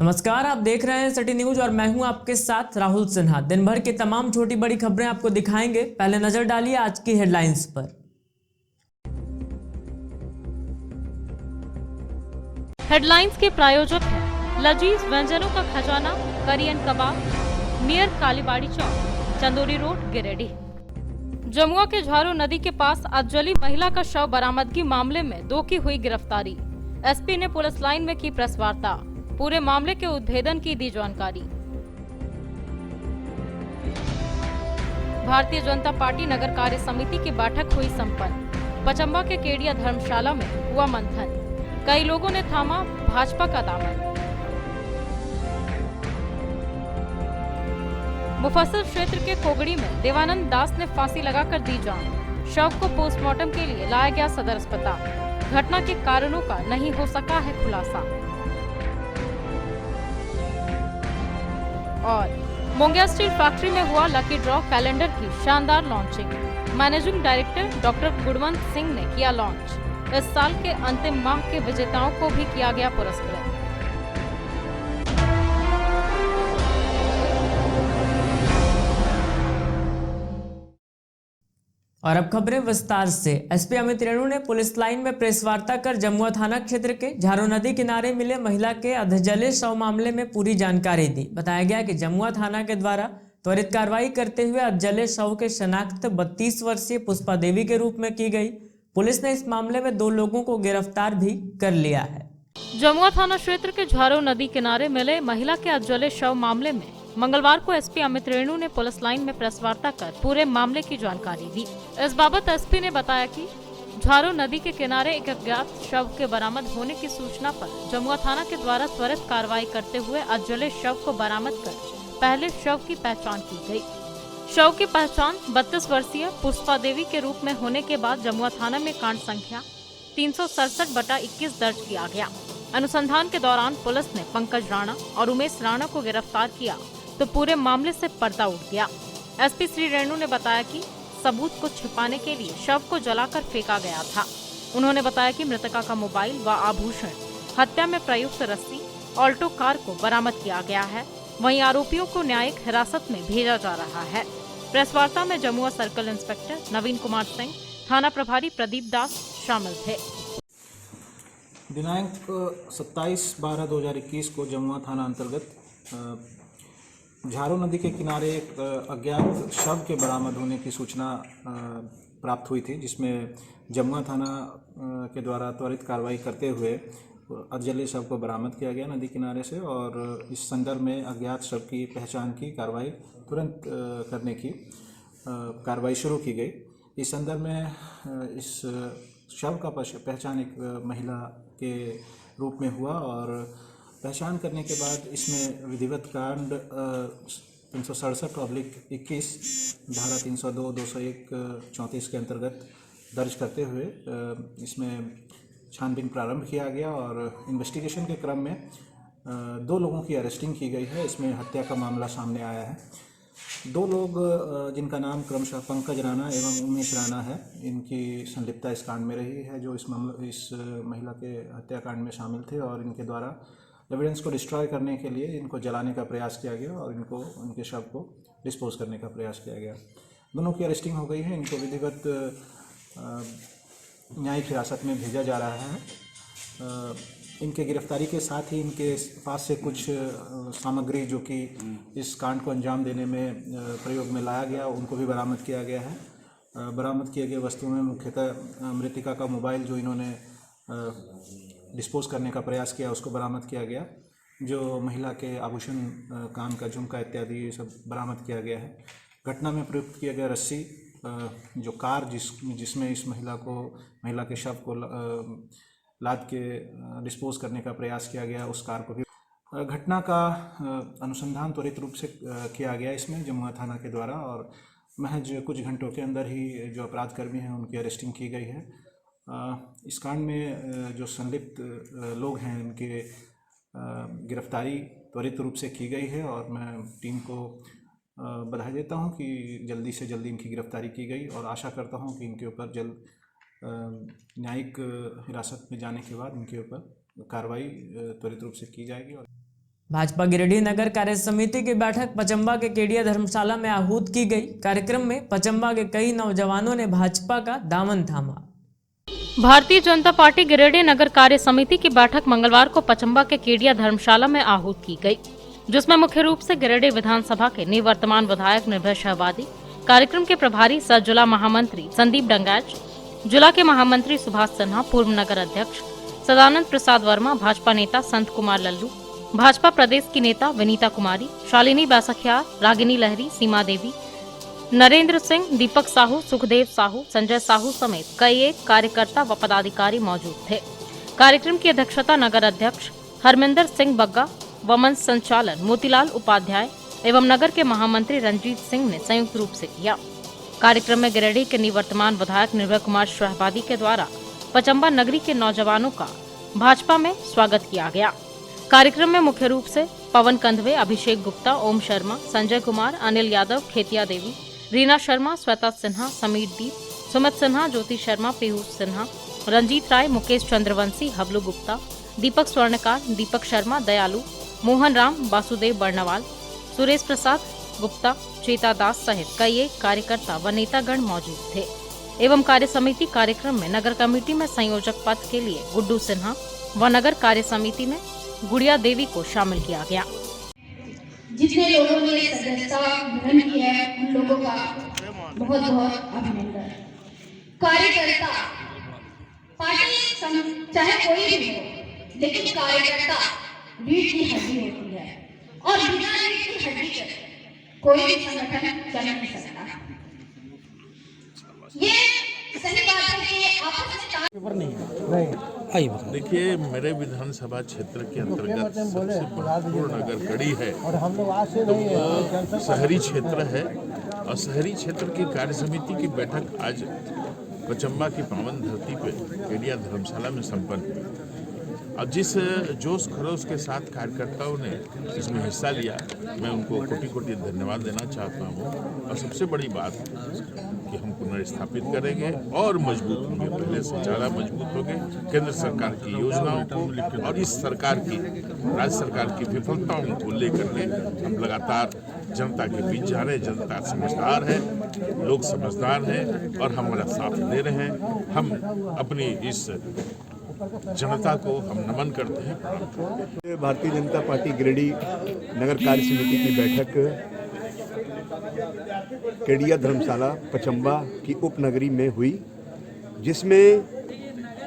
नमस्कार, आप देख रहे हैं सिटी न्यूज और मैं हूं आपके साथ राहुल सिन्हा। दिन भर की तमाम छोटी बड़ी खबरें आपको दिखाएंगे। पहले नजर डालिए आज की हेडलाइंस पर। हेडलाइंस के प्रायोजक हैं लजीज व्यंजनों का खजाना करियन कबाब, नियर कालीबाड़ी चौक, चंदोरी रोड, गिरिडीह। जमुआ के झारू नदी के पास आज जली महिला का शव बरामदगी मामले में 2 की हुई गिरफ्तारी। एसपी ने पुलिस लाइन में की प्रेस वार्ता, पूरे मामले के उद्भेदन की दी जानकारी। भारतीय जनता पार्टी नगर कार्य समिति की बैठक हुई संपन्न। पचम्बा के केडिया धर्मशाला में हुआ मंथन, कई लोगों ने थामा भाजपा का दामन। मुफस्सिल क्षेत्र के कोगड़ी में देवानंद दास ने फांसी लगाकर दी जान। शव को पोस्टमार्टम के लिए लाया गया सदर अस्पताल। घटना के कारणों का नहीं हो सका है खुलासा। और मोंगिया स्टील फैक्ट्री में हुआ लकी ड्रॉ कैलेंडर की शानदार लॉन्चिंग। मैनेजिंग डायरेक्टर डॉक्टर गुणवंत सिंह ने किया लॉन्च। इस साल के अंतिम माह के विजेताओं को भी किया गया पुरस्कृत। और अब खबरें विस्तार से। एसपी अमित रेणु ने पुलिस लाइन में प्रेस वार्ता कर जमुआ थाना क्षेत्र के झारू नदी किनारे मिले महिला के अधजले शव मामले में पूरी जानकारी दी। बताया गया कि जमुआ थाना के द्वारा त्वरित कार्रवाई करते हुए अधजले शव के शनाख्त 32 वर्षीय पुष्पा देवी के रूप में की गई। पुलिस ने इस मामले में 2 लोगों को गिरफ्तार भी कर लिया है। जमुआ थाना क्षेत्र के झारू नदी किनारे मिले महिला के अधजले शव मामले में मंगलवार को एसपी अमित रेणु ने पुलिस लाइन में प्रेस वार्ता कर पूरे मामले की जानकारी दी। इस बाबत एसपी ने बताया कि झारू नदी के किनारे एक अज्ञात शव के बरामद होने की सूचना पर जमुआ थाना के द्वारा त्वरित कार्रवाई करते हुए अधजले शव को बरामद कर पहले शव की पहचान की गई। शव की पहचान 32 वर्षीय पुष्पा देवी के रूप में होने के बाद जमुआ थाना में कांड संख्या 367/21 दर्ज किया गया। अनुसंधान के दौरान पुलिस ने पंकज राणा और उमेश राणा को गिरफ्तार किया तो पूरे मामले से पर्दा उठ गया। एसपी श्री रेणु ने बताया कि सबूत को छिपाने के लिए शव को जलाकर फेंका गया था। उन्होंने बताया कि मृतका का मोबाइल व आभूषण, हत्या में प्रयुक्त रस्सी, ऑल्टो कार को बरामद किया गया है। वहीं आरोपियों को न्यायिक हिरासत में भेजा जा रहा है। प्रेस वार्ता में जमुआ सर्कल इंस्पेक्टर नवीन कुमार सिंह, थाना प्रभारी प्रदीप दास शामिल थे। दिनांक 27/12/2021 को जमुआ थाना अंतर्गत झारू नदी के किनारे एक अज्ञात शव के बरामद होने की सूचना प्राप्त हुई थी, जिसमें जमुआ थाना के द्वारा त्वरित कार्रवाई करते हुए अधजले शव को बरामद किया गया नदी किनारे से। और इस संदर्भ में अज्ञात शव की पहचान की कार्रवाई तुरंत करने की कार्रवाई शुरू की गई। इस संदर्भ में इस शव का पहचान एक महिला के रूप में हुआ और पहचान करने के बाद इसमें विधिवत कांड 367/21 धारा 302, 201, 34 के अंतर्गत दर्ज करते हुए इसमें छानबीन प्रारंभ किया गया और इन्वेस्टिगेशन के क्रम में 2 लोगों की अरेस्टिंग की गई है। इसमें हत्या का मामला सामने आया है। 2 लोग जिनका नाम क्रमशः पंकज राणा एवं उमेश राणा है, इनकी संलिप्तता इस कांड में रही है, जो इस महिला के हत्याकांड में शामिल थे और इनके द्वारा एविडेंस को डिस्ट्रॉय करने के लिए इनको जलाने का प्रयास किया गया और उनके शव को डिस्पोज करने का प्रयास किया गया। दोनों की अरेस्टिंग हो गई है। इनको विधिवत न्यायिक हिरासत में भेजा जा रहा है। इनके गिरफ्तारी के साथ ही इनके पास से कुछ सामग्री जो कि इस कांड को अंजाम देने में प्रयोग में लाया गया, उनको भी बरामद किया गया है। बरामद किए गए वस्तुओं में मुख्यतः मृतिका का मोबाइल, जो इन्होंने डिस्पोज करने का प्रयास किया, उसको बरामद किया गया। जो महिला के आभूषण, कान का झुमका इत्यादि ये सब बरामद किया गया है। घटना में प्रयुक्त किया गया रस्सी, जो कार जिसमें इस महिला के शव को लाद के डिस्पोज करने का प्रयास किया गया, उस कार को भी। घटना का अनुसंधान त्वरित रूप से किया गया इसमें जमुआ थाना के द्वारा और महज कुछ घंटों के अंदर ही जो अपराधकर्मी हैं उनकी अरेस्टिंग की गई है। इस कांड में जो संलिप्त लोग हैं उनके गिरफ्तारी त्वरित रूप से की गई है और मैं टीम को बधाई देता हूं कि जल्दी से जल्दी इनकी गिरफ्तारी की गई और आशा करता हूं कि इनके ऊपर जल्द न्यायिक हिरासत में जाने के बाद इनके ऊपर कार्रवाई त्वरित रूप से की जाएगी। भाजपा गिरिडीह नगर कार्य समिति की बैठक पचम्बा के केडिया धर्मशाला में आहूत की गई। कार्यक्रम में पचम्बा के कई नौजवानों ने भाजपा का दामन थामा। भारतीय जनता पार्टी गिरिडीह नगर कार्य समिति की बैठक मंगलवार को पचम्बा के केडिया धर्मशाला में आहूत की गई, जिसमें मुख्य रूप से गिरिडीह विधानसभा के निवर्तमान विधायक निर्भय शाहवादी, कार्यक्रम के प्रभारी सह जिला महामंत्री संदीप डंगैच, जिला के महामंत्री सुभाष सिन्हा, पूर्व नगर अध्यक्ष सदानंद प्रसाद वर्मा, भाजपा नेता संत कुमार लल्लू, भाजपा प्रदेश की नेता विनीता कुमारी, शालिनी बैसखियार, रागिनी लहरी, सीमा देवी, नरेंद्र सिंह, दीपक साहू, सुखदेव साहू, संजय साहू समेत कई एक कार्यकर्ता व पदाधिकारी मौजूद थे। कार्यक्रम की अध्यक्षता नगर अध्यक्ष हरमिंदर सिंह बग्गा व मंच संचालन मोतीलाल उपाध्याय एवं नगर के महामंत्री रंजीत सिंह ने संयुक्त रूप से किया। कार्यक्रम में गिरिडीह के निवर्तमान विधायक निर्भय कुमार शाहवादी के द्वारा पचम्बा नगरी के नौजवानों का भाजपा में स्वागत किया गया। कार्यक्रम में मुख्य रूप से पवन कंधवे, अभिषेक गुप्ता, ओम शर्मा, संजय कुमार, अनिल यादव, खेतिया देवी, रीना शर्मा, श्वेता सिन्हा, समीर दीप, सुमित सिन्हा, ज्योति शर्मा, पीयूष सिन्हा, रंजीत राय, मुकेश चंद्रवंशी, हबलू गुप्ता, दीपक स्वर्णकार, दीपक शर्मा, दयालु, मोहन राम, वासुदेव बर्णवाल, सुरेश प्रसाद गुप्ता, चेता दास सहित कई एक कार्यकर्ता व नेतागण मौजूद थे। एवं कार्य समिति कार्यक्रम में नगर कमेटी में संयोजक पद के लिए गुड्डू सिन्हा व नगर कार्य समिति में गुड़िया देवी को शामिल किया गया। जितने लोगों ने सदस्यता ग्रहण की है उन लोगों का बहुत बहुत अभिनंदन। कार्यकर्ता पार्टी चाहे कोई भी हो, लेकिन कार्यकर्ता रीढ़ की हड्डी होती है और बिना रीढ़ की हड्डी के कोई भी संगठन चल नहीं सकता। ये सही बात है कि आपस में देखिए, मेरे विधानसभा क्षेत्र के अंतर्गत सबसे महत्वपूर्ण नगर कड़ी है तो वो शहरी क्षेत्र है और शहरी क्षेत्र की कार्य समिति की बैठक आज पचम्बा की पावन धरती पे केडिया धर्मशाला में संपन्न हुई। अब जिस जोश खरोश के साथ कार्यकर्ताओं ने इसमें हिस्सा लिया, मैं उनको कोटि कोटि धन्यवाद देना चाहता हूँ। और सबसे बड़ी बात कि हम पुनर्स्थापित करेंगे और मजबूत होंगे, पहले से ज़्यादा मजबूत होंगे। केंद्र सरकार की योजनाओं को और इस सरकार की, राज्य सरकार की विफलताओं को लेकर के हम लगातार जनता के बीच जा रहे हैं। जनता समझदार है, लोग समझदार हैं और हमारा साथ दे रहे हैं। हम अपनी इस जनता को हम नमन करते हैं। भारतीय जनता पार्टी गिरिडीह नगर कार्य समिति की बैठक केडिया धर्मशाला पचम्बा की उपनगरी में हुई, जिसमें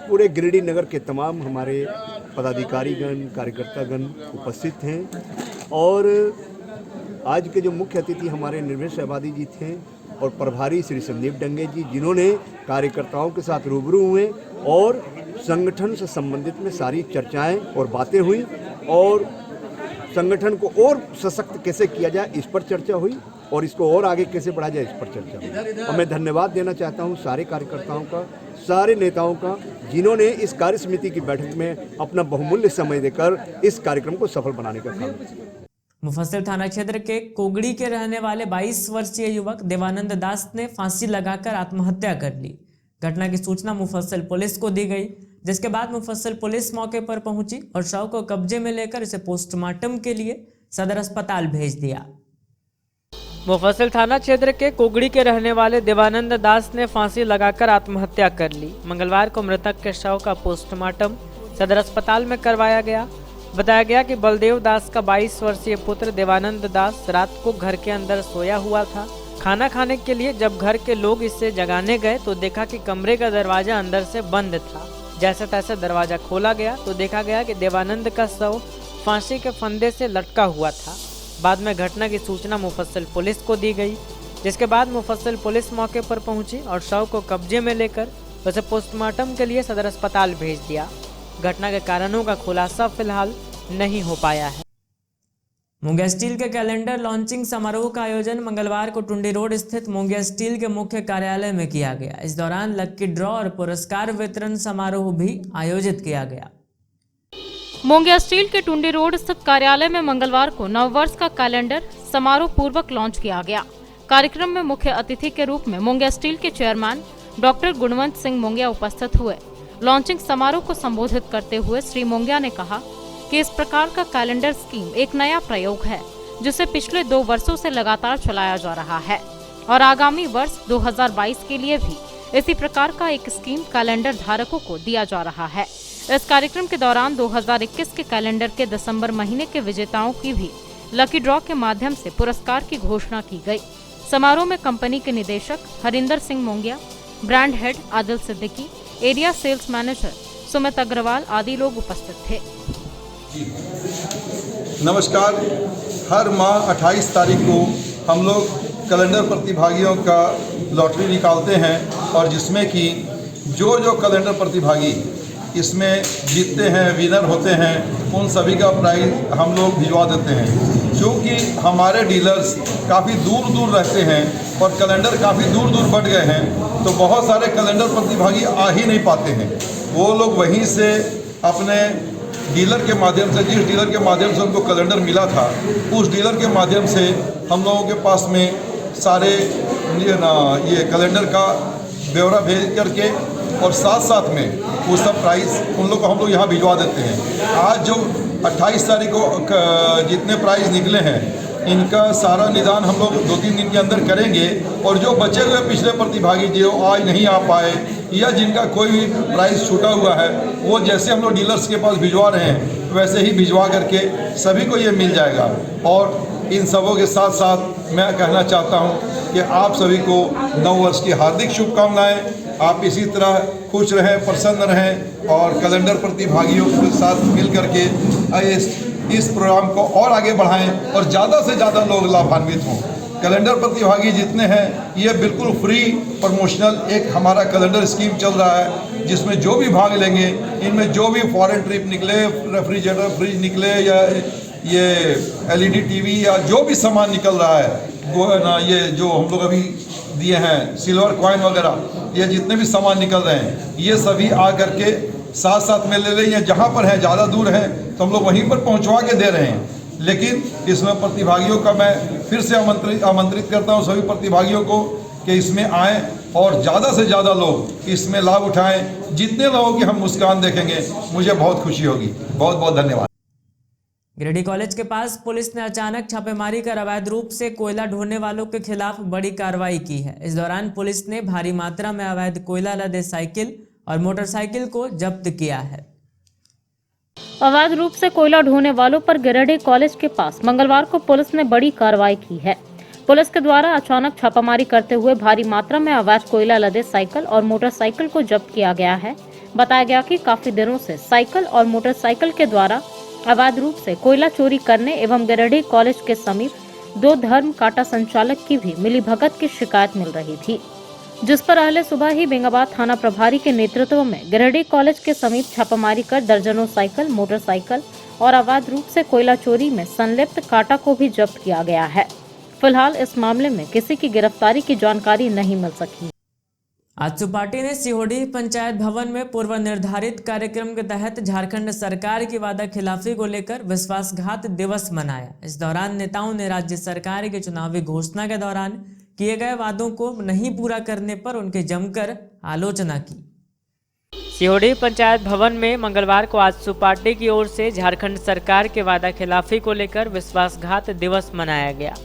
पूरे गिरिडीह नगर के तमाम हमारे पदाधिकारीगण, कार्यकर्तागण उपस्थित हैं। और आज के जो मुख्य अतिथि हमारे निर्भय शाहवादी जी थे और प्रभारी श्री संदीप डंगे जी, जिन्होंने कार्यकर्ताओं के साथ रूबरू हुए और संगठन से संबंधित में सारी चर्चाएं और बातें हुई और संगठन को और सशक्त कैसे किया जाए इस पर चर्चा हुई और इसको और आगे कैसे बढ़ाया जाए इस पर चर्चा हुई। और मैं धन्यवाद देना चाहता हूं सारे कार्यकर्ताओं का, सारे नेताओं का, जिन्होंने इस कार्य समिति की बैठक में अपना बहुमूल्य समय देकर इस कार्यक्रम को सफल बनाने का काम किया। मुफस्सिल थाना क्षेत्र के कोगड़ी के रहने वाले 22 वर्षीय युवक देवानंद दास ने फांसी लगाकर आत्महत्या कर ली। घटना की सूचना मुफस्सिल पुलिस को दी गई, जिसके बाद मुफस्सिल पुलिस मौके पर पहुंची और शव को कब्जे में लेकर इसे पोस्टमार्टम के लिए सदर अस्पताल भेज दिया। मुफस्सिल थाना क्षेत्र के कोगड़ी के रहने वाले देवानंद दास ने फांसी लगाकर आत्महत्या कर ली। मंगलवार को मृतक के शव का पोस्टमार्टम सदर अस्पताल में करवाया गया। बताया गया कि बलदेव दास का 22 वर्षीय पुत्र देवानंद दास रात को घर के अंदर सोया हुआ था। खाना खाने के लिए जब घर के लोग इसे जगाने गए तो देखा कि कमरे का दरवाजा अंदर से बंद था। जैसे तैसे दरवाजा खोला गया तो देखा गया कि देवानंद का शव फांसी के फंदे से लटका हुआ था। बाद में घटना की सूचना मुफस्सिल पुलिस को दी गई, जिसके बाद मुफस्सिल पुलिस मौके पर पहुंची और शव को कब्जे में लेकर उसे पोस्टमार्टम के लिए सदर अस्पताल भेज दिया। घटना के कारणों का खुलासा फिलहाल नहीं हो पाया है। मोंगिया स्टील के कैलेंडर लॉन्चिंग समारोह का आयोजन मंगलवार को टुंडी रोड स्थित मोंगिया स्टील के मुख्य कार्यालय में किया गया। इस दौरान लक्की ड्रॉ और पुरस्कार वितरण समारोह भी आयोजित किया गया। मोंगिया स्टील के टुंडी रोड स्थित कार्यालय में मंगलवार को नववर्ष का कैलेंडर समारोह पूर्वक लॉन्च किया गया। कार्यक्रम में मुख्य अतिथि के रूप में मोंगिया स्टील के चेयरमैन डॉक्टर गुणवंत सिंह मोंगिया उपस्थित हुए। लॉन्चिंग समारोह को संबोधित करते हुए श्री मोंगिया ने कहा कि इस प्रकार का कैलेंडर स्कीम एक नया प्रयोग है जिसे पिछले 2 वर्षों से लगातार चलाया जा रहा है और आगामी वर्ष 2022 के लिए भी इसी प्रकार का एक स्कीम कैलेंडर धारकों को दिया जा रहा है। इस कार्यक्रम के दौरान 2021 के कैलेंडर के दिसंबर महीने के विजेताओं की भी लकी ड्रॉ के माध्यम से पुरस्कार की घोषणा की गई। समारोह में कंपनी के निदेशक Harinder Singh Mongia, brand head Adil Siddiqui, area sales manager Sumit Agarwal आदि लोग उपस्थित थे। नमस्कार। हर माह 28 तारीख को हम लोग कैलेंडर प्रतिभागियों का लॉटरी निकालते हैं और जिसमें कि जो कैलेंडर प्रतिभागी इसमें जीतते हैं, विनर होते हैं, उन सभी का प्राइज हम लोग भिजवा देते हैं। क्योंकि हमारे डीलर्स काफ़ी दूर दूर रहते हैं और कैलेंडर काफ़ी दूर दूर बढ़ गए हैं, तो बहुत सारे कैलेंडर प्रतिभागी आ ही नहीं पाते हैं। वो लोग वहीं से अपने डीलर के माध्यम से, जिस डीलर के माध्यम से उनको कैलेंडर मिला था, उस डीलर के माध्यम से हम लोगों के पास में सारे ये कैलेंडर का ब्यौरा भेज करके और साथ साथ में वो सब प्राइस उन लोग को हम लोग यहाँ भिजवा देते हैं। आज जो 28 तारीख को जितने प्राइस निकले हैं, इनका सारा निदान हम लोग 2-3 दिन के अंदर करेंगे और जो बचे हुए पिछले प्रतिभागी जो आज नहीं आ पाए या जिनका कोई भी प्राइस छूटा हुआ है, वो जैसे हम लोग डीलर्स के पास भिजवा रहे हैं वैसे ही भिजवा करके सभी को ये मिल जाएगा। और इन सबों के साथ साथ मैं कहना चाहता हूँ कि आप सभी को नव वर्ष की हार्दिक शुभकामनाएं। आप इसी तरह खुश रहें, प्रसन्न रहें और कैलेंडर प्रतिभागियों के साथ मिल करके इस प्रोग्राम को और आगे बढ़ाएं और ज़्यादा से ज़्यादा लोग लाभान्वित हों। कैलेंडर प्रतिभागी जितने हैं, ये बिल्कुल फ्री प्रमोशनल एक हमारा कैलेंडर स्कीम चल रहा है, जिसमें जो भी भाग लेंगे, इनमें जो भी फॉरेन ट्रिप निकले, रेफ्रिजरेटर फ्रिज निकले या ये LED TV या जो भी सामान निकल रहा है, वो ना ये जो हम लोग अभी दिए हैं सिल्वर कॉइन वगैरह, ये जितने भी सामान निकल रहे हैं, ये सभी आ करके साथ साथ में ले लें। या जहाँ पर है ज़्यादा दूर है तो हम लोग वहीं पर पहुँचवा के दे रहे हैं। लेकिन इसमें प्रतिभागियों का मैं फिर से आमंत्रित करता हूँ सभी प्रतिभागियों को कि इसमें आएँ और ज़्यादा से ज़्यादा लोग इसमें लाभ उठाएं। जितने लोगों की हम मुस्कान देखेंगे, मुझे बहुत खुशी होगी। बहुत बहुत धन्यवाद। गिरिडीह कॉलेज के पास पुलिस ने अचानक छापेमारी कर अवैध रूप से कोयला ढोने वालों के खिलाफ बड़ी कार्रवाई की है। इस दौरान पुलिस ने भारी मात्रा में अवैध कोयला लदे साइकिल और मोटरसाइकिल को जब्त किया है। अवैध रूप से कोयला ढोने वालों पर गिरिडीह कॉलेज के पास मंगलवार को पुलिस ने बड़ी कार्रवाई की है। पुलिस के द्वारा अचानक छापामारी करते हुए भारी मात्रा में अवैध कोयला लदे साइकिल और मोटरसाइकिल को जब्त किया गया है। बताया गया कि काफी दिनों से साइकिल और मोटरसाइकिल के द्वारा अवैध रूप से कोयला चोरी करने एवं गिरिडीह कॉलेज के समीप 2 धर्म कांटा संचालक की भी मिलीभगत की शिकायत मिल रही थी, जिस पर अहले सुबह ही बेंगाबाद थाना प्रभारी के नेतृत्व में गिरिडीह कॉलेज के समीप छापामारी कर दर्जनों साइकिल, मोटरसाइकिल और अवैध रूप से कोयला चोरी में संलिप्त कांटा को भी जब्त किया गया है। फिलहाल इस मामले में किसी की गिरफ्तारी की जानकारी नहीं मिल सकी। आजसू पार्टी ने सिहोडीह पंचायत भवन में पूर्व निर्धारित कार्यक्रम के तहत झारखंड सरकार की वादा खिलाफी को लेकर विश्वासघात दिवस मनाया। इस दौरान नेताओं ने राज्य सरकार की चुनावी घोषणा के दौरान किए गए वादों को नहीं पूरा करने पर उनके जमकर आलोचना की। सिहोडीह पंचायत भवन में मंगलवार को आजसू पार्टी की ओर से झारखंड सरकार के वादा खिलाफी को लेकर विश्वासघात दिवस मनाया गया।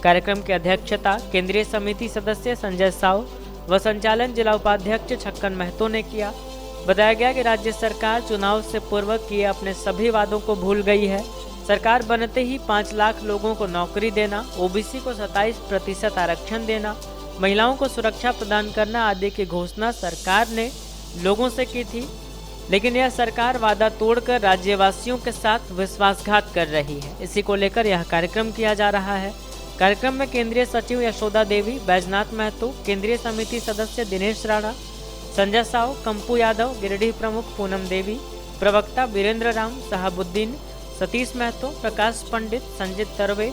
कार्यक्रम की अध्यक्षता केंद्रीय समिति सदस्य संजय साव व संचालन जिला उपाध्यक्ष छक्कन महतो ने किया। बताया गया कि राज्य सरकार चुनाव से पूर्व किए अपने सभी वादों को भूल गई है। सरकार बनते ही 5 लाख लोगों को नौकरी देना, ओबीसी को 27% आरक्षण देना, महिलाओं को सुरक्षा प्रदान करना आदि की घोषणा सरकार ने लोगों से की थी। लेकिन यह सरकार वादा तोड़कर राज्यवासियों के साथ विश्वासघात कर रही है। इसी को लेकर यह कार्यक्रम किया जा रहा है। कार्यक्रम में केंद्रीय सचिव यशोदा देवी, बैजनाथ महतो, केंद्रीय समिति सदस्य दिनेश राणा, संजय साव, कंपू यादव, गिरिडीह प्रमुख पूनम देवी, प्रवक्ता वीरेंद्र राम, शहाबुद्दीन, सतीश महतो, प्रकाश पंडित, संजीत तरवे,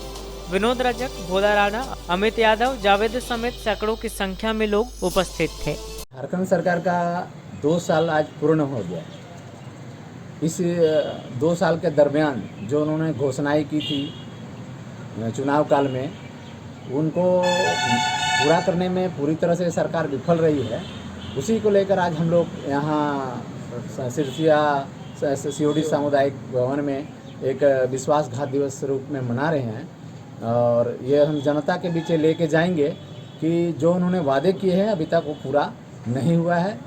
विनोद रजक, भोला राणा, अमित यादव, जावेद समेत सैकड़ों की संख्या में लोग उपस्थित थे। झारखंड सरकार का 2 साल आज पूर्ण हो गया। इस 2 साल के दरमियान जो उन्होंने घोषणाएं की थी चुनाव काल में, उनको पूरा करने में पूरी तरह से सरकार विफल रही है। उसी को लेकर आज हम लोग यहाँ सिरसिया सिहोडीह सामुदायिक भवन में एक विश्वासघात दिवस रूप में मना रहे हैं। और ये हम जनता के बीच लेके जाएंगे कि जो उन्होंने वादे किए हैं अभी तक वो पूरा नहीं हुआ है।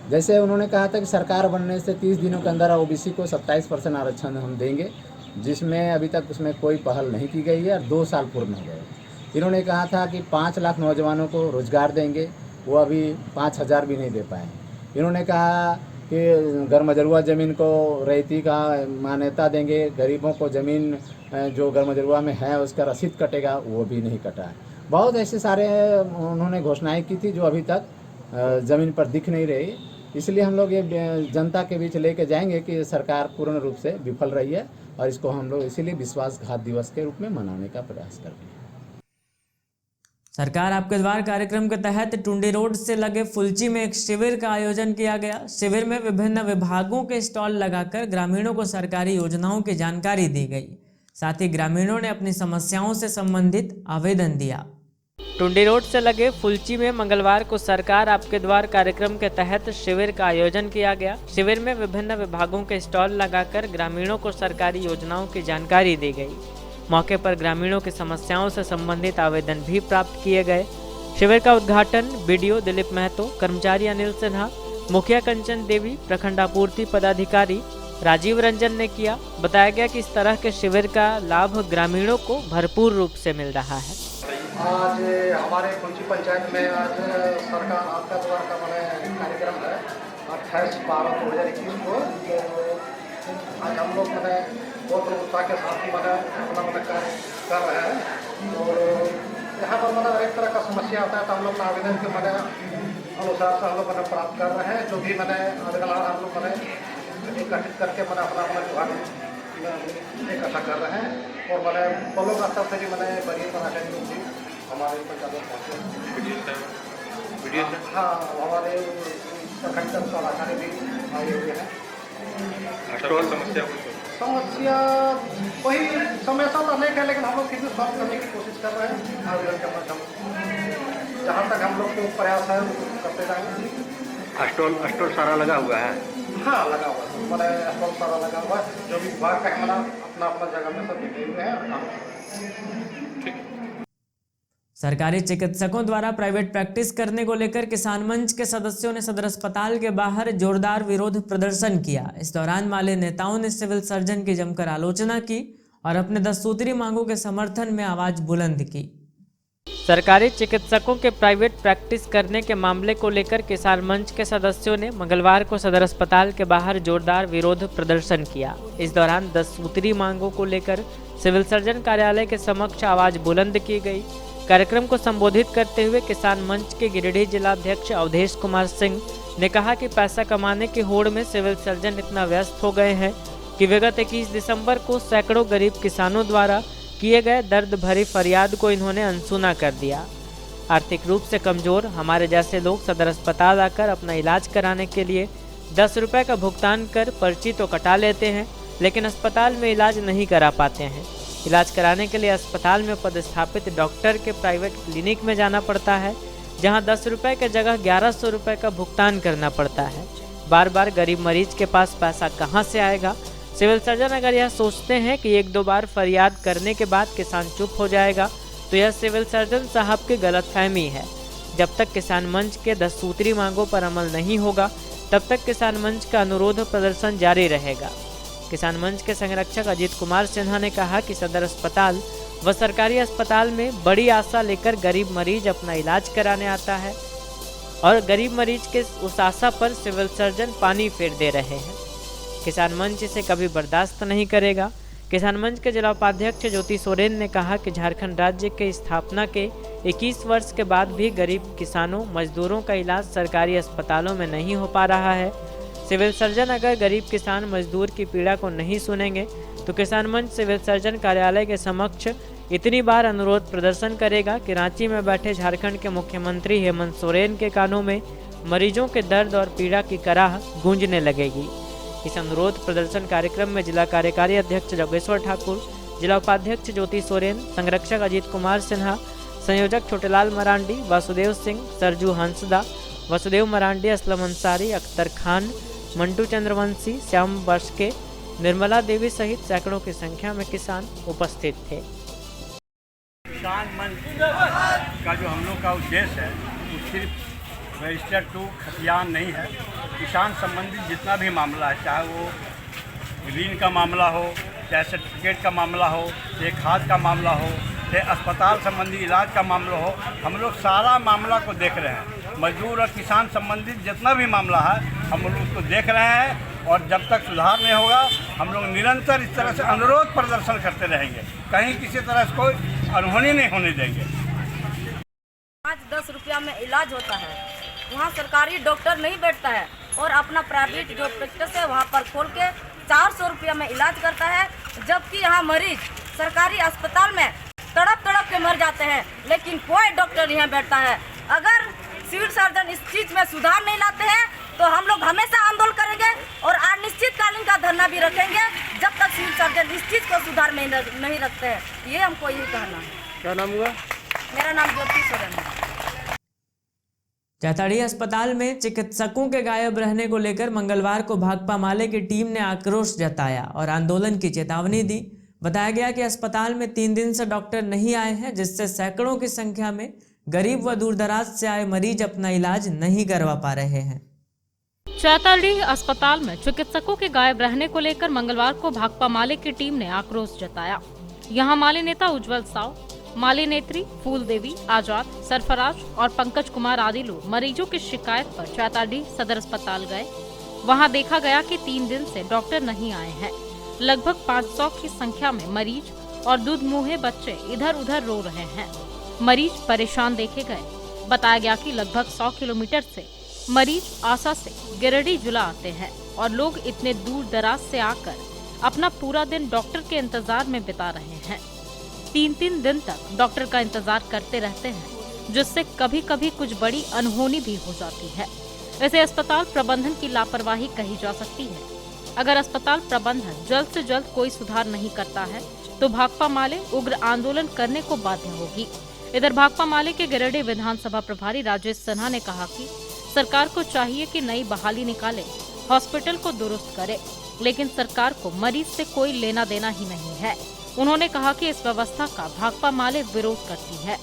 जैसे उन्होंने कहा था कि सरकार बनने से 30 दिनों के अंदर ओबीसी को 27% आरक्षण हम देंगे, जिसमें अभी तक उसमें कोई पहल नहीं की गई है और 2 साल पूर्ण हो गए। इन्होंने कहा था कि 5 लाख नौजवानों को रोजगार देंगे, वो अभी 5,000 भी नहीं दे पाए। इन्होंने कहा कि गरमजरुआ ज़मीन को रैयती का मान्यता देंगे, गरीबों को ज़मीन जो गरमजरुआ में है उसका रसीद कटेगा, वो भी नहीं कटा है। बहुत ऐसे सारे उन्होंने घोषणाएं की थी जो अभी तक ज़मीन पर दिख नहीं रही। इसलिए हम लोग ये जनता के बीच लेके जाएंगे कि सरकार पूर्ण रूप से विफल रही है और इसको हम लोग इसीलिए विश्वासघात दिवस के रूप में मनाने का प्रयास कर रहे हैं। सरकार आपके द्वार कार्यक्रम के तहत टुंडी रोड से लगे फुलची में एक शिविर का आयोजन किया गया। शिविर में विभिन्न विभागों के स्टॉल लगाकर ग्रामीणों को सरकारी योजनाओं की जानकारी दी गई। साथ ही ग्रामीणों ने अपनी समस्याओं से संबंधित आवेदन दिया। टुंडी रोड से लगे फुलची में मंगलवार को सरकार आपके द्वार कार्यक्रम के तहत शिविर का आयोजन किया गया। शिविर में विभिन्न विभागों के स्टॉल लगाकर ग्रामीणों को सरकारी योजनाओं की जानकारी दी गई। मौके पर ग्रामीणों की समस्याओं से संबंधित आवेदन भी प्राप्त किए गए। शिविर का उद्घाटन बीडीओ दिलीप महतो, कर्मचारी अनिल सिन्हा, मुखिया कंचन देवी, प्रखंड आपूर्ति पदाधिकारी राजीव रंजन ने किया। बताया गया कि इस तरह के शिविर का लाभ ग्रामीणों को भरपूर रूप से मिल रहा है। आज हमारे कुंची पंचायत में आज सरकार आपका द्वार का कार्यक्रम है 28/12/2021 को। आज हम लोग बहुत उत्साह के साथ ही अपना कार्य कर रहे हैं। और यहाँ पर एक तरह का समस्या आता है तो हम लोग आवेदन के अनुसार से हम लोग प्राप्त कर रहे हैं। जो भी आवेदन हम लोग एकत्रित करके अपना विभाग इकट्ठा कर रहे हैं। और ब्लॉक स्तर से भी बड़ी पदाधिकारी लोग भी हमारे पंचायत पहुँचे। हाँ, हमारे प्रखंड पदाधिकारी भी आए हुए हैं। समस्या वही समस्या तो नहीं है, लेकिन हम लोग फिर भी सॉल्व करने की कोशिश कर रहे हैं आवेदन के माध्यम से। जहाँ तक हम लोग को प्रयास है करते रहेंगे। स्टॉल सारा लगा हुआ है? हाँ, लगा हुआ है, स्टॉल सारा लगा हुआ है। जो भी विभाग का अपना अपना जगह में सब बिखरे हुए हैं। सरकारी चिकित्सकों द्वारा प्राइवेट प्रैक्टिस करने को लेकर किसान मंच के सदस्यों ने सदर अस्पताल के बाहर जोरदार विरोध प्रदर्शन किया। इस दौरान माले नेताओं ने सिविल सर्जन की जमकर आलोचना की और अपने 10 सूत्री मांगों के समर्थन में आवाज बुलंद की। सरकारी चिकित्सकों के प्राइवेट प्रैक्टिस करने के मामले को लेकर किसान मंच के सदस्यों ने मंगलवार को सदर अस्पताल के बाहर जोरदार विरोध प्रदर्शन किया। इस दौरान 10 सूत्री मांगों को लेकर सिविल सर्जन कार्यालय के समक्ष आवाज बुलंद की गई। कार्यक्रम को संबोधित करते हुए किसान मंच के गिरिडीह जिलाध्यक्ष अवधेश कुमार सिंह ने कहा कि पैसा कमाने की होड़ में सिविल सर्जन इतना व्यस्त हो गए हैं कि विगत 21 दिसंबर को सैकड़ों गरीब किसानों द्वारा किए गए दर्द भरी फरियाद को इन्होंने अनसुना कर दिया। आर्थिक रूप से कमजोर हमारे जैसे लोग सदर अस्पताल आकर अपना इलाज कराने के लिए 10 रुपये का भुगतान कर पर्ची तो कटा लेते हैं, लेकिन अस्पताल में इलाज नहीं करा पाते हैं। इलाज कराने के लिए अस्पताल में पदस्थापित डॉक्टर के प्राइवेट क्लिनिक में जाना पड़ता है, जहां 10 रुपये के जगह 1100 रुपये का भुगतान करना पड़ता है। बार बार गरीब मरीज के पास पैसा कहां से आएगा? सिविल सर्जन अगर यह सोचते हैं कि 1-2 बार फरियाद करने के बाद किसान चुप हो जाएगा तो यह सिविल सर्जन साहब की गलतफहमी है। जब तक किसान मंच के 10 सूत्री मांगों पर अमल नहीं होगा तब तक किसान मंच का अनुरोध प्रदर्शन जारी रहेगा। किसान मंच के संरक्षक अजीत कुमार सिन्हा ने कहा कि सदर अस्पताल व सरकारी अस्पताल में बड़ी आशा लेकर गरीब मरीज अपना इलाज कराने आता है और गरीब मरीज के उस आशा पर सिविल सर्जन पानी फेर दे रहे हैं। किसान मंच इसे कभी बर्दाश्त नहीं करेगा। किसान मंच के जिला उपाध्यक्ष ज्योति सोरेन ने कहा कि झारखंड राज्य के स्थापना के 21 वर्ष के बाद भी गरीब किसानों मजदूरों का इलाज सरकारी अस्पतालों में नहीं हो पा रहा है। सिविल सर्जन अगर गरीब किसान मजदूर की पीड़ा को नहीं सुनेंगे तो किसान मंच सिविल सर्जन कार्यालय के समक्ष इतनी बार अनुरोध प्रदर्शन करेगा कि रांची में बैठे झारखंड के मुख्यमंत्री हेमंत सोरेन के कानों में मरीजों के दर्द और पीड़ा की कराह गूंजने लगेगी। इस अनुरोध प्रदर्शन कार्यक्रम में जिला कार्यकारी अध्यक्ष जगेश्वर ठाकुर, जिला उपाध्यक्ष ज्योति सोरेन, संरक्षक अजीत कुमार सिन्हा, संयोजक छोटेलाल मरांडी, वासुदेव सिंह, सरजू हंसदा, वसुदेव मरांडी, असलम अंसारी, अख्तर खान, मंटू चंद्रवंशी, श्याम बशके, निर्मला देवी सहित सैकड़ों की संख्या में किसान उपस्थित थे। किसान मंच का जो हम लोग का उद्देश्य है वो सिर्फ रजिस्टर 2 खतियान नहीं है। किसान संबंधित जितना भी मामला है, चाहे वो ऋण का मामला हो, चाहे सर्टिफिकेट का मामला हो, चाहे खाद का मामला हो, चाहे अस्पताल संबंधी इलाज का मामला हो, हम लोग सारा मामला को देख रहे हैं। मजदूर और किसान संबंधित जितना भी मामला है हम लोग उसको देख रहे हैं और जब तक सुधार नहीं होगा हम लोग निरंतर इस तरह से अनुरोध प्रदर्शन करते रहेंगे। कहीं किसी तरह से कोई अनहोनी नहीं होने देंगे। 5-10 रुपया में इलाज होता है, वहाँ सरकारी डॉक्टर नहीं बैठता है और अपना प्राइवेट जो प्रैक्टिस है वहाँ पर खोल के 400 रुपया में इलाज करता है, जबकि यहाँ मरीज सरकारी अस्पताल में तड़प के मर जाते हैं, लेकिन कोई डॉक्टर यहाँ बैठता है। अगर सिविल सर्जन इस चीज़ में सुधार नहीं लाते हैं तो हम लोग हमेशा आंदोलन करेंगे और अनिश्चितकालीन का धरना भी रखेंगे जब तक सिविल सर्जन इस चीज़ को सुधार में नहीं रखते हैं। ये हमको यही कहना है। क्या नाम हुआ? मेरा नाम ज्योति सोरेन है। चैताड़ी अस्पताल में चिकित्सकों के गायब रहने को लेकर मंगलवार को भाकपा माले की टीम ने आक्रोश जताया और आंदोलन की चेतावनी दी। बताया गया कि अस्पताल में 3 दिन से डॉक्टर नहीं आए हैं, जिससे सैकड़ों की संख्या में गरीब व दूरदराज से आए मरीज अपना इलाज नहीं करवा पा रहे हैं। चैताड़ी अस्पताल में चिकित्सकों के गायब रहने को लेकर मंगलवार को भाकपा माले की टीम ने आक्रोश जताया। यहां माले नेता उज्जवल साव, माले नेत्री फूल देवी आजाद, सरफराज और पंकज कुमार आदि लोग मरीजों की शिकायत पर चैताड़ी सदर अस्पताल गए। वहां देखा गया कि 3 दिन से डॉक्टर नहीं आए हैं। लगभग 500 की संख्या में मरीज और दूध मुँहे बच्चे इधर उधर रो रहे हैं। मरीज परेशान देखे गए। बताया गया कि लगभग 100 किलोमीटर से मरीज आसा से गिरिडीह जिला आते हैं और लोग इतने दूर दराज से आकर अपना पूरा दिन डॉक्टर के इंतजार में बिता रहे हैं। 3-3 दिन तक डॉक्टर का इंतजार करते रहते हैं, जिससे कभी कभी कुछ बड़ी अनहोनी भी हो जाती है। इसे अस्पताल प्रबंधन की लापरवाही कही जा सकती है। अगर अस्पताल प्रबंधन जल्द से जल्द कोई सुधार नहीं करता है तो भाकपा माले उग्र आंदोलन करने को बाध्य होगी। इधर भाकपा माले के गिरिडीह विधानसभा प्रभारी राजेश सिन्हा ने कहा कि सरकार को चाहिए कि नई बहाली निकाले, हॉस्पिटल को दुरुस्त करे, लेकिन सरकार को मरीज से कोई लेना देना ही नहीं है। उन्होंने कहा कि इस व्यवस्था का भाकपा माले विरोध करती है।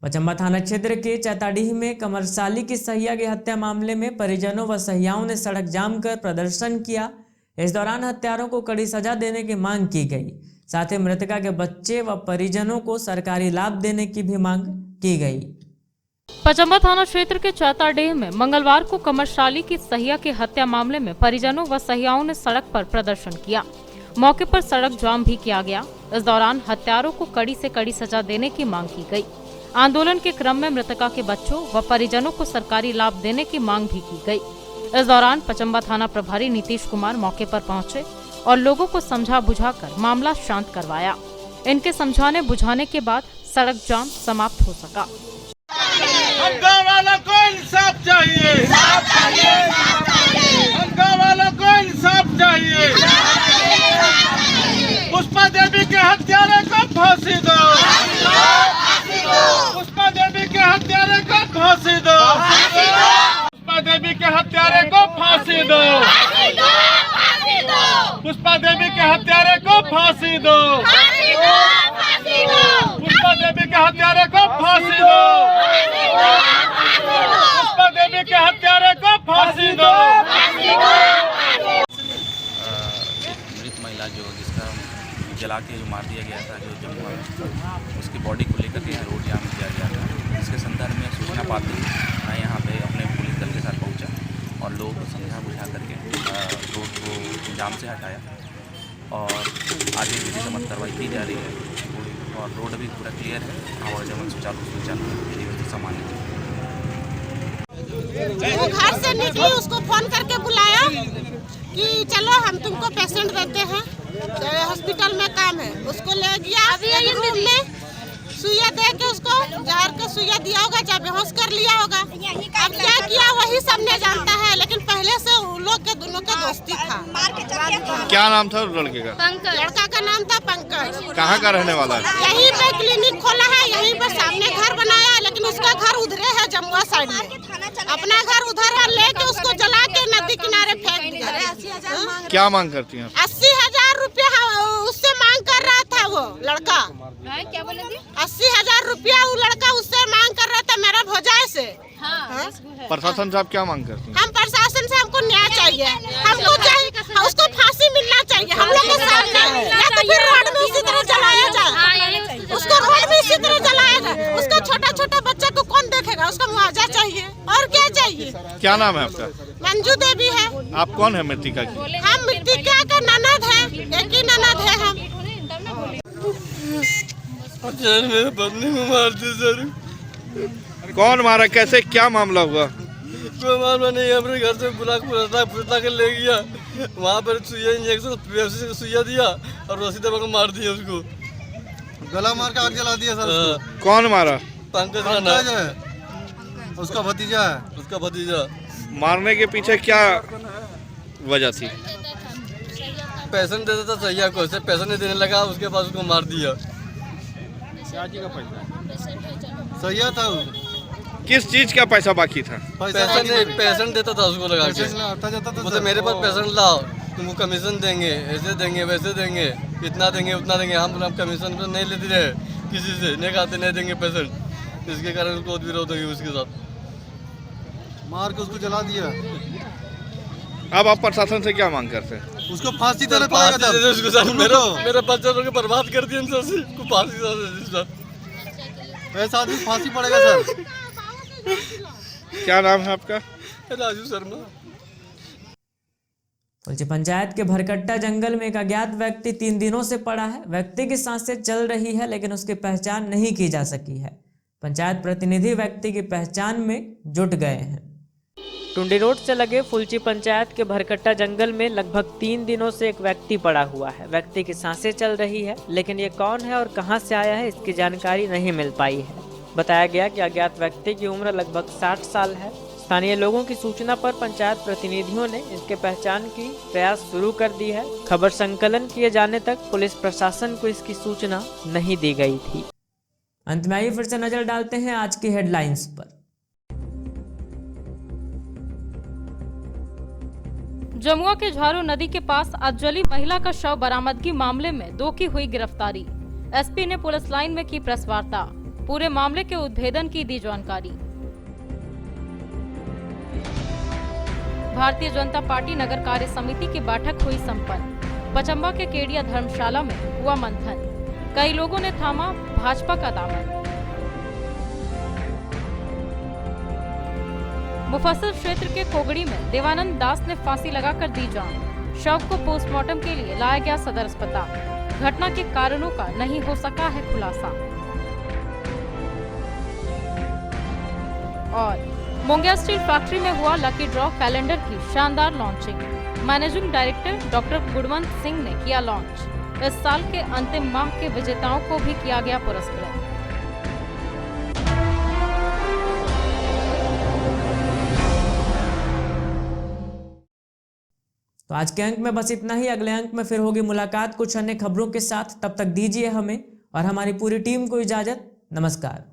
पचम्बा थाना क्षेत्र के चैताडीह में कमरसाली की सहिया की हत्या मामले में परिजनों व सहियाओं ने सड़क जाम कर प्रदर्शन किया। इस दौरान हत्यारों को कड़ी सजा देने की मांग की गई। साथ ही मृतका के बच्चे व परिजनों को सरकारी लाभ देने की भी मांग की गई। पचम्बा थाना क्षेत्र के चैताडीह में मंगलवार को कमरसाली की सहिया की हत्या मामले में परिजनों व सहियाओं ने सड़क पर प्रदर्शन किया। मौके पर सड़क जाम भी किया गया। इस दौरान हत्यारों को कड़ी से कड़ी सजा देने की मांग की गई। आंदोलन के क्रम में मृतका के बच्चों व परिजनों को सरकारी लाभ देने की मांग भी की गई। इस दौरान पचम्बा थाना प्रभारी नीतीश कुमार मौके पर पहुंचे और लोगों को समझा बुझाकर मामला शांत करवाया। इनके समझाने बुझाने के बाद सड़क जाम समाप्त हो सका। हम गाँव वालों को इंसाफ चाहिए, हम गाँव वालों को इंसाफ चाहिए। पुष्पा देवी के हत्यारे को फांसी दो, पुष्पा देवी के हत्यारे को फांसी दो, पुष्पा देवी के हत्यारे को फांसी दो, पुष्पा देवी के हत्यारे को फांसी दो, पुष्पा देवी के हत्यारे को फांसी दो, पुष्पा देवी के हत्यारे को फांसी दो। मृत महिला जो जिसका जला के जो मार दिया गया था, जो जम्मू में, उसकी बॉडी को लेकर के रोड जाम किया गया था। इसके संदर्भ में सूचना पाते ही मैं यहाँ पे अपने पुलिस दल के साथ पहुँचा और लोगों को समझा बुझा करके रोड को जाम से हटाया और आगे विधि सम्मत कार्रवाई की जा रही है और रोड अभी पूरा क्लियर है। आवागमन सुचारू सामान्य। वो घर से निकली, उसको फोन करके बुलाया कि चलो हम तुमको पेशेंट देते हैं, हॉस्पिटल में काम है। उसको ले गया रूम में, सुइया दे के उसको जहर का सुइया दिया होगा, जब बेहोश कर लिया होगा। अब क्या किया वही सबने जानता है, लेकिन पहले से उन लोग के दोनों का दोस्ती था। क्या नाम था लड़के का? पंकज। लड़का का नाम था पंकज। कहाँ का रहने वाला है? यहीं पे क्लिनिक खोला है, यहीं पे सामने घर बनाया है, लेकिन उसका घर उधरे है जमुआ साइड में। अपना घर उधर है, लेके उसको जला के नदी किनारे फेंक दिया। क्या मांग करती हैं? 80,000 रुपया उससे मांग कर रहा था वो लड़का। क्या बोले दी? 80,000 रुपया वो लड़का उससे मांग कर रहा था मेरा भौजाई से। हाँ? प्रशासन से आप क्या मांग करती हैं? हम प्रशासन से हमको न्याय चाहिए, हमको चाहिए उसको फांसी मिलना चाहिए हम लोग के सामने, या तो फिर रोड में इसी तरह जलाया जाए, उसको रोड में इसी तरह जलाया जाए। उसका छोटा छोटा बच्चा को कौन देखेगा? उसका मुआवजा चाहिए और क्या चाहिए। क्या नाम है आपका? मंजू देवी है। आप कौन है मृतिका की? हम मृतिका का ननद है, एक ही ननद है हम। मेरे पत्नी को मार दी सर। कौन मारा, कैसे, क्या मामला हुआ? कोई मामला नहीं, अपने घर से बुला के ले गया, वहाँ पर सुइया इंजेक्शन सुइया दिया और रस्सी दबा के मार दिया उसको, गला मार के आग जला दिया सर उसको। कौन मारा? पंकज राणा है, उसका भतीजा है। उसका भतीजा। मारने के पीछे क्या वजह थी? पैसा देता था सैया को, से पैसा नहीं देने लगा, उसके पास उसको मार दिया। सैया था। किस चीज का पैसा बाकी था? पैसा नहीं, पैसा देता था उसको लगा के, बोलते मेरे पास पैसा लाओ, तुमको कमीशन देंगे, ऐसे देंगे वैसे देंगे, इतना देंगे उतना देंगे। हम कमीशन नहीं लेते रहे किसी से, नहीं खाते, नहीं देंगे पैसा। इसके कारण उसको विरोध होगी उसके साथ, मार के उसको जला दिया। अब आप प्रशासन से क्या मांग करते हैं? उसको फांसी देना पड़ेगा उसको। मेरे बच्चे लोग बर्बाद कर दिया सर, फांसी ऐसा आदमी फांसी पड़ेगा सर। क्या नाम है आपका? राजू शर्मा। फुलची पंचायत के भरकट्टा जंगल में एक अज्ञात व्यक्ति 3 दिनों से पड़ा है। व्यक्ति की सांसें चल रही है लेकिन उसकी पहचान नहीं की जा सकी है। पंचायत प्रतिनिधि व्यक्ति की पहचान में जुट गए हैं। टुंडी रोड से लगे फुलची पंचायत के भरकट्टा जंगल में लगभग 3 दिनों से एक व्यक्ति पड़ा हुआ है। व्यक्ति की सांसें चल रही है लेकिन ये कौन है और कहां से आया है इसकी जानकारी नहीं मिल पाई है। बताया गया कि अज्ञात व्यक्ति की उम्र लगभग 60 साल है। स्थानीय लोगों की सूचना पर पंचायत प्रतिनिधियों ने इसके पहचान की प्रयास शुरू कर दी है। खबर संकलन किए जाने तक पुलिस प्रशासन को इसकी सूचना नहीं दी गई थी। अंत में आइए फिर से नजर डालते हैं आज की हेडलाइंस पर। जमुआ के झारू नदी के पास आज जली महिला का शव बरामदगी मामले में 2 की हुई गिरफ्तारी। एसपी ने पुलिस लाइन में की प्रेस वार्ता, पूरे मामले के उद्भेदन की दी जानकारी। भारतीय जनता पार्टी नगर कार्य समिति की बैठक हुई संपन्न। पचम्बा के केडिया धर्मशाला में हुआ मंथन, कई लोगों ने थामा भाजपा का दामन। मुफस्सिल क्षेत्र के कोगड़ी में देवानंद दास ने फांसी लगाकर दी जान। शव को पोस्टमार्टम के लिए लाया गया सदर अस्पताल। घटना के कारणों का नहीं हो सका है खुलासा। और मोंगिया स्टील फैक्ट्री में हुआ लकी ड्रॉ कैलेंडर की शानदार लॉन्चिंग। मैनेजिंग डायरेक्टर डॉक्टर गुणवंत सिंह ने किया लॉन्च। इस साल के अंतिम माह के विजेताओं को भी किया गया पुरस्कृत। तो आज के अंक में बस इतना ही। अगले अंक में फिर होगी मुलाकात कुछ अन्य खबरों के साथ। तब तक दीजिए हमें और हमारी पूरी टीम को इजाजत। नमस्कार।